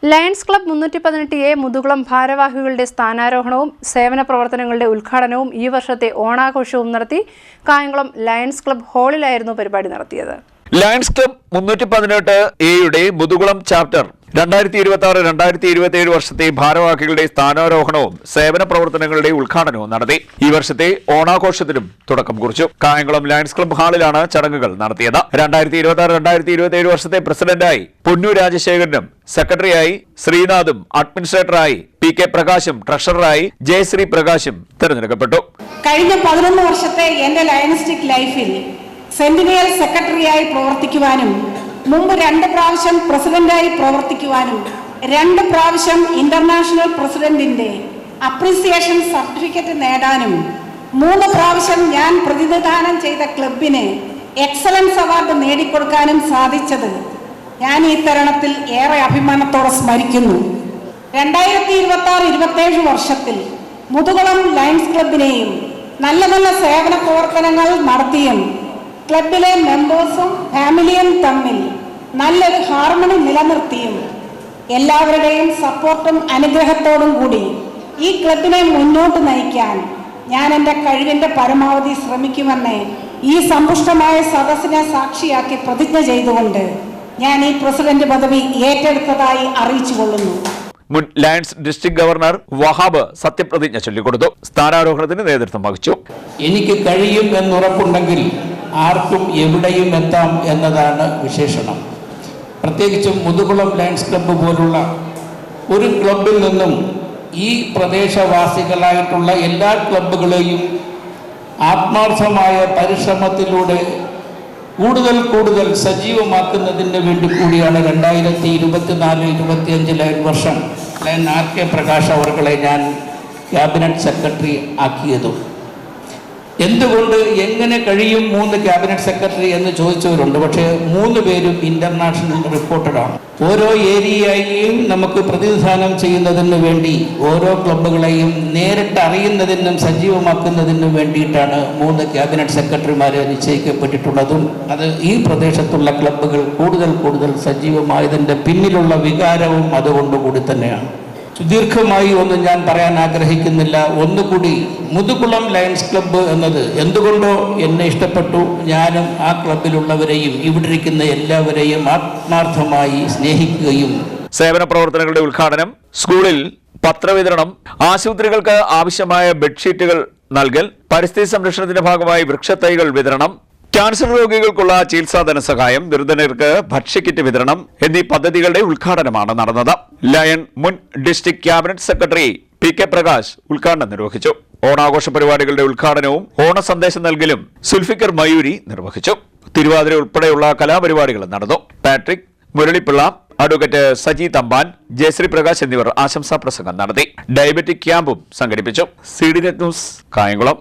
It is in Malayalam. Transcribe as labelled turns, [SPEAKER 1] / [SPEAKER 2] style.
[SPEAKER 1] ലയൺസ് ക്ലബ് 318A മുതുകുളം ഭാരവാഹികളുടെ സ്ഥാനാരോഹണവും സേവന പ്രവർത്തനങ്ങളുടെ ഉദ്ഘാടനവും ഈ വർഷത്തെ ഓണാഘോഷവും നടത്തി കായംകുളം ലയൺസ് ക്ലബ് ഹാളിലായിരുന്നു പരിപാടി നടത്തിയത്.
[SPEAKER 2] Lions club 318A Muthukulam chapter 2026-2027 വർഷത്തെ ഭാരവാഹികളുടെ സ്ഥാനാരോഹണവും സേവന പ്രവർത്തനങ്ങളുടെ ഉദ്ഘാടനവും നടത്തി. ഈ വർഷത്തെ ഓണാഘോഷത്തിനും തുടക്കം കുറിച്ചു. കായംകുളം ലയൺസ് ക്ലബ് ഹാളിലാണ് ചടങ്ങുകൾ നടത്തിയത്. 2026-2027 വർഷത്തെ പ്രസിഡന്റായി പൊന്നു രാജശേഖരനും സെക്രട്ടറിയായി ശ്രീനാഥും അഡ്മിനിസ്ട്രേറ്ററായി PK പ്രകാശും ട്രഷററായി ജയശ്രീ പ്രകാശും തെരഞ്ഞെടുക്കപ്പെട്ടു.
[SPEAKER 3] കഴിഞ്ഞ 11 വർഷത്തെ എന്റെ ലയൺസ്റ്റിക് ലൈഫിൽ സെന്റിനിയൽ സെക്രട്ടറിയായി പ്രവർത്തിക്കുവാനും മുമ്പ് 2 പ്രാവശ്യം പ്രസിഡന്റായി പ്രവർത്തിക്കുവാനും 2 പ്രാവശ്യം ഇന്റർനാഷണൽ പ്രസിഡന്റിന്റെ അപ്രീസിയേഷൻ സർട്ടിഫിക്കറ്റ് നേടാനും 3 പ്രാവശ്യം ഞാൻ പ്രതിനിധാനം ചെയ്ത ക്ലബിന് എക്സലൻസ് അവാർഡ് നേടിക്കൊടുക്കാനും സാധിച്ചത് ഞാൻ ഈ തരുണത്തിൽ ഏറെ അഭിമാനത്തോടെ സ്മരിക്കുന്നു. 2026-27 വർഷത്തിൽ മുതുകുളം ലയൺസ് ക്ലബിനെയും നല്ല നല്ല സേവന പ്രവർത്തനങ്ങൾ നടത്തിയും ക്ലബിലെ മെമ്പേഴ്സും ഫാമിലിയും തമ്മിൽ നല്ലൊരു ഹാർമണി നിലനിർത്തിയും എല്ലാവരുടെയും സപ്പോർട്ടും അനുഗ്രഹത്തോടും കൂടി ഈ ക്ലബിനെ മുന്നോട്ട് നയിക്കാൻ ഞാൻ എൻ്റെ കഴിവിൻ്റെ പരമാവധി ശ്രമിക്കുമെന്ന് ഈ സമ്പുഷ്ടമായ സദസ്സിനെ സാക്ഷിയാക്കി പ്രതിജ്ഞ ചെയ്തുകൊണ്ട് ഞാൻ ഈ പ്രസിഡന്റ് പദവി ഏറ്റെടുത്തതായി അറിയിച്ചുകൊള്ളുന്നു.
[SPEAKER 2] മുൻ ലയൺസ് ഡിസ്ട്രിക്ട് ഗവർണർ വഹാബ് സത്യപ്രതിജ്ഞ ചൊല്ലിക്കൊടുത്തു. സ്ഥാനാരോഹണത്തിന് നേതൃത്വം വഹിച്ചു.
[SPEAKER 4] എനിക്ക് കഴിയും എന്നുറപ്പുണ്ടെങ്കിൽ ആർക്കും എവിടെയും എത്താം എന്നതാണ് വിശേഷണം. പ്രത്യേകിച്ചും മുതുകുളം ലയൺസ് ക്ലബ്ബ് പോലുള്ള ഒരു ക്ലബിൽ നിന്നും ഈ പ്രദേശവാസികളായിട്ടുള്ള എല്ലാ ക്ലബ്ബുകളെയും ആത്മാർത്ഥമായ പരിശ്രമത്തിലൂടെ കൂടുതൽ സജീവമാക്കുന്നതിന് വേണ്ടി കൂടിയാണ് 2024-25 ലയൺ വർഷം ലയൺ RK പ്രകാശ് അവർകളെ ഞാൻ ക്യാബിനറ്റ് സെക്രട്ടറി ആക്കിയതും. എന്തുകൊണ്ട് എങ്ങനെ കഴിയും 3 ക്യാബിനറ്റ് സെക്രട്ടറി എന്ന് ചോദിച്ചവരുണ്ട്. പക്ഷേ 3 പേരും ഇന്റർനാഷണൽ റിപ്പോർട്ടഡാണ്. ഓരോ ഏരിയയെയും നമുക്ക് പ്രതിനിധാനം ചെയ്യുന്നതിന് വേണ്ടി ഓരോ ക്ലബ്ബുകളെയും നേരിട്ട് അറിയുന്നതിനും സജീവമാക്കുന്നതിനും വേണ്ടിയിട്ടാണ് 3 ക്യാബിനറ്റ് സെക്രട്ടറിമാരെ നിശ്ചയിക്കപ്പെട്ടിട്ടുള്ളതും. അത് ഈ പ്രദേശത്തുള്ള ക്ലബ്ബുകൾ കൂടുതൽ സജീവമായതിൻ്റെ പിന്നിലുള്ള വികാരവും അതുകൊണ്ടുകൂടി തന്നെയാണ്. സുദീർഘമായി ഒന്നും ഞാൻ പറയാൻ ആഗ്രഹിക്കുന്നില്ല. ഒന്നുകൂടി മുതുകുളം ലയൺസ് ക്ലബ്ബ് എന്നത് എന്തുകൊണ്ടോ എന്നെ ഇഷ്ടപ്പെട്ടു. ഞാനും ആ ക്ലബിലുള്ളവരെയും ഇവിടെ ഇരിക്കുന്ന എല്ലാവരെയും ആത്മാർത്ഥമായി സ്നേഹിക്കുകയും.
[SPEAKER 2] സേവന പ്രവർത്തനങ്ങളുടെ ഉദ്ഘാടനം, സ്കൂളിൽ പത്രവിതരണം, ആശുപത്രികൾക്ക് ആവശ്യമായ ബെഡ്ഷീറ്റുകൾ നൽകൽ, പരിസ്ഥിതി സംരക്ഷണത്തിന്റെ ഭാഗമായി വൃക്ഷത്തൈകൾ വിതരണം, ക്യാൻസർ രോഗികൾക്കുള്ള ചികിത്സാ ധനസഹായം, ദുരിതർക്ക് ഭക്ഷ്യക്കിറ്റ് വിതരണം എന്നീ പദ്ധതികളുടെ ഉദ്ഘാടനമാണ് നടന്നത്. ലയൺ മുൻ district cabinet secretary PK Prakash ഉദ്ഘാടനം നിർവഹിച്ചു. ഓണാഘോഷ പരിപാടികളുടെ ഉദ്ഘാടനവും ഓണ സന്ദേശം നൽകലും സുൽഫിക്കർ മയൂരി നിർവഹിച്ചു. തിരുവാതിര ഉൾപ്പെടെയുള്ള കലാപരിപാടികളും നടന്നു. പാട്രിക്, മുരളിപ്പിള്ള, അഡ്വക്കേറ്റ് സജി തമ്പാൻ, ജയശ്രീ പ്രകാശ് എന്നിവർ ആശംസാ പ്രസംഗം നടത്തി. ഡയബറ്റിക് ക്യാമ്പും സംഘടിപ്പിച്ചു. CDNet news, Kayamkulam.